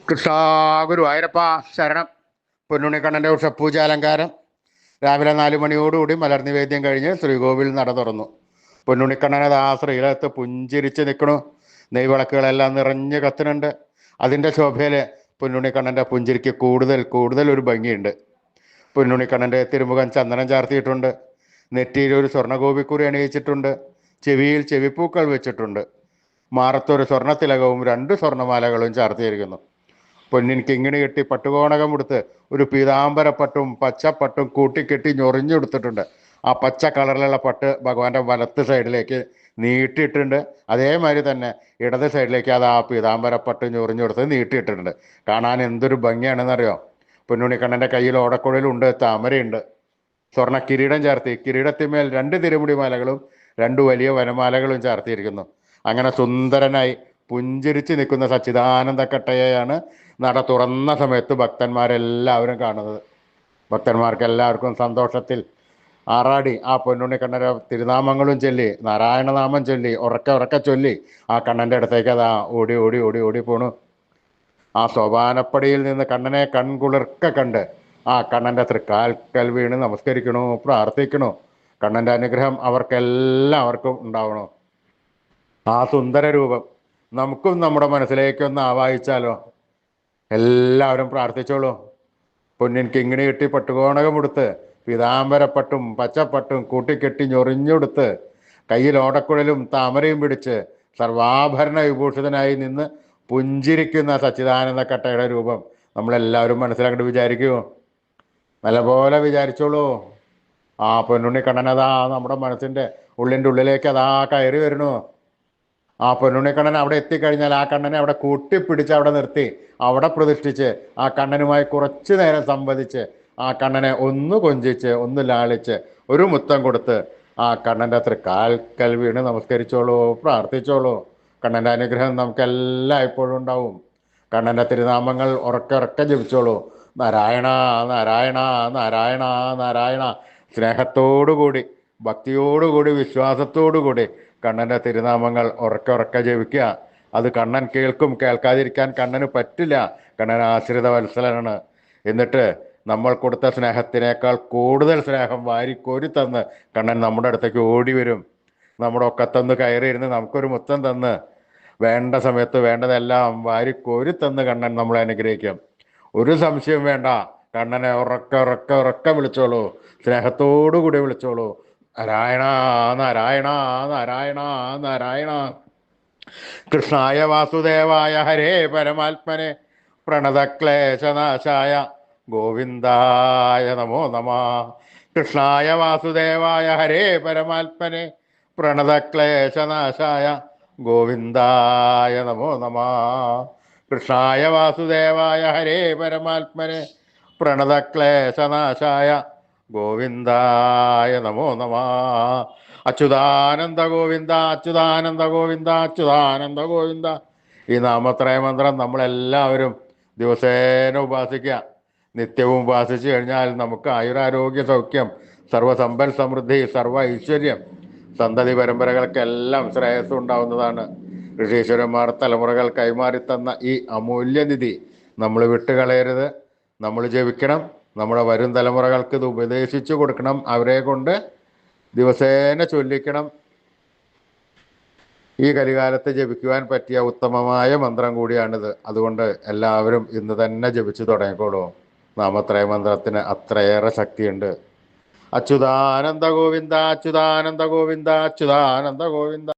കൃഷ്ണ ഗുരുവായൂരപ്പ ശരണം. പൊന്നുണ്ണിക്കണ്ണൻ്റെ ഉഷപ്പൂജ അലങ്കാരം രാവിലെ 4 മണിയോടുകൂടി മലർനിവേദ്യം കഴിഞ്ഞ് ശ്രീകോവിൽ നട തുറന്നു. പൊന്നുണ്ണിക്കണ്ണനത് ആ ശ്രീലകത്ത് പുഞ്ചിരിച്ച് നിൽക്കണു. നെയ്വിളക്കുകളെല്ലാം നിറഞ്ഞ് കത്തുന്നുണ്ട്. അതിൻ്റെ ശോഭയിൽ പൊന്നുണ്ണിക്കണ്ണൻ്റെ പുഞ്ചിരിക്ക് കൂടുതൽ കൂടുതൽ ഒരു ഭംഗിയുണ്ട്. പൊന്നുണ്ണിക്കണ്ണൻ്റെ തിരുമുഖം ചന്ദനം ചാർത്തിയിട്ടുണ്ട്. നെറ്റിയിൽ ഒരു സ്വർണ്ണഗോപിക്കുറി അണിയിച്ചിട്ടുണ്ട്. ചെവിയിൽ ചെവിപ്പൂക്കൾ വെച്ചിട്ടുണ്ട്. മാറത്തൊരു സ്വർണ്ണത്തിലകവും 2 സ്വർണ്ണമാലകളും ചാർത്തിയിരിക്കുന്നു. പൊന്നിൻ കിങ്ങിണി കെട്ടി പട്ടുകോണകം കൊടുത്ത് ഒരു പീതാംബരപ്പട്ടും പച്ചപ്പട്ടും കൂട്ടിക്കെട്ടി ഞൊറിഞ്ഞെടുത്തിട്ടുണ്ട്. ആ പച്ച കളറിലുള്ള പട്ട് ഭഗവാന്റെ വലത്ത് സൈഡിലേക്ക് നീട്ടിയിട്ടുണ്ട്. അതേമാതിരി തന്നെ ഇടത് സൈഡിലേക്ക് അത് ആ പീതാംബരപ്പട്ട് ഞൊറിഞ്ഞെടുത്ത് നീട്ടിയിട്ടുണ്ട്. കാണാൻ എന്തൊരു ഭംഗിയാണെന്നറിയോ. പൊന്നുണ്ണിക്കണ്ണൻ്റെ കയ്യിൽ ഓടക്കുഴലുണ്ട്, താമരയുണ്ട്. സ്വർണ്ണ കിരീടം ചാർത്തി, കിരീടത്തിന്മേൽ 2 തിരുമുടി മാലകളും 2 വലിയ വനമാലകളും ചാർത്തിയിരിക്കുന്നു. അങ്ങനെ സുന്ദരനായി പുഞ്ചിരിച്ച് നിൽക്കുന്ന സച്ചിദാനന്ദ കട്ടയെയാണ് നട തുറന്ന സമയത്ത് ഭക്തന്മാരെല്ലാവരും കാണുന്നത്. ഭക്തന്മാർക്കെല്ലാവർക്കും സന്തോഷത്തിൽ ആറാടി ആ പൊന്നുണ്ണിക്കണ്ണൻ്റെ തിരുനാമങ്ങളും ചൊല്ലി, നാരായണനാമം ചൊല്ലി, ഉറക്കെ ഉറക്കെ ചൊല്ലി ആ കണ്ണൻ്റെ അടുത്തേക്ക് അതാ ഓടി ഓടി ഓടി ഓടി പോണു. ആ സോപാനപ്പടിയിൽ നിന്ന് കണ്ണനെ കൺകുളിർക്ക കണ്ട് ആ കണ്ണൻ്റെ തൃക്കാൽക്കൽ വീണ് നമസ്കരിക്കണു, പ്രാർത്ഥിക്കണു. കണ്ണൻ്റെ അനുഗ്രഹം അവർക്കെല്ലാവർക്കും ഉണ്ടാവണു. ആ സുന്ദര രൂപം നമുക്കും നമ്മുടെ മനസ്സിലേക്കൊന്ന് ആവാഹിച്ചാലോ. എല്ലാവരും പ്രാർത്ഥിച്ചോളൂ. പൊന്നിൻ കിങ്ങിണി കെട്ടി പട്ടുകോണകം കൊടുത്ത് പീതാംബരപ്പട്ടും പച്ചപ്പട്ടും കൂട്ടിക്കെട്ടി ഞൊറിഞ്ഞെടുത്ത് കയ്യിൽ ഓടക്കുഴലും താമരയും പിടിച്ച് സർവാഭരണ വിഭൂഷിതനായി നിന്ന് പുഞ്ചിരിക്കുന്ന സച്ചിദാനന്ദ കട്ടയുടെ രൂപം നമ്മളെല്ലാവരും മനസ്സിലാക്കിയിട്ട് വിചാരിക്കുമോ. നല്ലപോലെ വിചാരിച്ചോളൂ. ആ പൊന്നുണ്ണി കണ്ണനതാ നമ്മുടെ മനസ്സിൻ്റെ ഉള്ളിൻ്റെ ഉള്ളിലേക്ക് അതാ കയറി വരണു. ആ പൊന്നുണ്ണിക്കണ്ണൻ അവിടെ എത്തിക്കഴിഞ്ഞാൽ ആ കണ്ണനെ അവിടെ കൂട്ടിപ്പിടിച്ച് അവിടെ നിർത്തി അവിടെ പ്രതിഷ്ഠിച്ച് ആ കണ്ണനുമായി കുറച്ചു നേരം സംവദിച്ച് ആ കണ്ണനെ ഒന്ന് കൊഞ്ചിച്ച് ഒന്ന് ലാളിച്ച് ഒരു മുത്തം കൊടുത്ത് ആ കണ്ണൻ്റെ തൃക്കാൽക്കൽ വീണ് നമസ്കരിച്ചോളൂ, പ്രാർത്ഥിച്ചോളൂ. കണ്ണൻ്റെ അനുഗ്രഹം നമുക്കെല്ലാം ഇപ്പോഴും ഉണ്ടാവും. കണ്ണൻ്റെ തിരുനാമങ്ങൾ ഉറക്കെ ഉറക്കെ ജപിച്ചോളൂ. നാരായണ നാരായണ നാരായണ നാരായണ. സ്നേഹത്തോടുകൂടി, ഭക്തിയോടുകൂടി, വിശ്വാസത്തോടുകൂടി കണ്ണൻ്റെ തിരുനാമങ്ങൾ ഉറക്കെ ഉറക്കെ ജപിക്കുക. അത് കണ്ണൻ കേൾക്കും. കേൾക്കാതിരിക്കാൻ കണ്ണന് പറ്റില്ല. കണ്ണൻ ആശ്രിത വത്സലനാണ്. എന്നിട്ട് നമ്മൾ കൊടുത്ത സ്നേഹത്തിനേക്കാൾ കൂടുതൽ സ്നേഹം വാരിക്കോരി തന്ന് കണ്ണൻ നമ്മുടെ അടുത്തേക്ക് ഓടി വരും. നമ്മുടെ ഒക്കത്തൊന്ന് കയറിയിരുന്ന് നമുക്കൊരു മുത്തം തന്ന് വേണ്ട സമയത്ത് വേണ്ടതെല്ലാം വാരിക്കോരി തന്ന് കണ്ണൻ നമ്മളെ അനുഗ്രഹിക്കും. ഒരു സംശയം വേണ്ട. കണ്ണനെ ഉറക്കെ ഉറക്കെ ഉറക്കെ വിളിച്ചോളൂ. സ്നേഹത്തോടു കൂടി വിളിച്ചോളൂ. നാരായണ നാരായണ നാരായണ നാരായണ. കൃഷ്ണായ വാസുദേവായ ഹരേ പരമാത്മനെ പ്രണതക്ലേശനാശായ ഗോവിന്ദായ നമോ നമ. കൃഷ്ണായ വാസുദേവായ ഹരേ പരമാത്മനെ പ്രണതക്ലേശനാശായ ഗോവിന്ദായ നമോ നമ. കൃഷ്ണായ വാസുദേവായ ഹരേ പരമാത്മനെ പ്രണതക്ലേശനാശായ ഗോവിന്ദായ നമോ നമ. അച്യുതാനന്ദ ഗോവിന്ദ അച്യുതാനന്ദ ഗോവിന്ദ അച്യുതാനന്ദ ഗോവിന്ദ. ഈ നാമത്രയ മന്ത്രം നമ്മളെല്ലാവരും ദിവസേന ഉപാസിക്കുക. നിത്യവും ഉപാസിച്ചു കഴിഞ്ഞാൽ നമുക്ക് ആയുരാരോഗ്യ സൗഖ്യം, സർവ്വസമ്പൽ സമൃദ്ധി, സർവ്വ ഐശ്വര്യം, സന്തതി പരമ്പരകൾക്കെല്ലാം ശ്രേയസ് ഉണ്ടാവുന്നതാണ്. ഋഷീശ്വരന്മാർ തലമുറകൾ കൈമാറിത്തന്ന ഈ അമൂല്യനിധി നമ്മൾ വിട്ടുകളയരുത്. നമ്മൾ ജപിക്കണം. നമ്മുടെ വരും തലമുറകൾക്ക് ഇത് ഉപദേശിച്ചു കൊടുക്കണം. അവരെ കൊണ്ട് ദിവസേന ചൊല്ലിക്കണം. ഈ കലികാലത്ത് ജപിക്കുവാൻ പറ്റിയ ഉത്തമമായ മന്ത്രം കൂടിയാണിത്. അതുകൊണ്ട് എല്ലാവരും ഇന്ന് തന്നെ ജപിച്ചു തുടങ്ങിക്കോളൂ. നാമത്രയ മന്ത്രത്തിന് അത്രയേറെ ശക്തിയുണ്ട്. അച്യുതാനന്ദ ഗോവിന്ദ അച്യുതാനന്ദ ഗോവിന്ദ അച്യുതാനന്ദ ഗോവിന്ദ.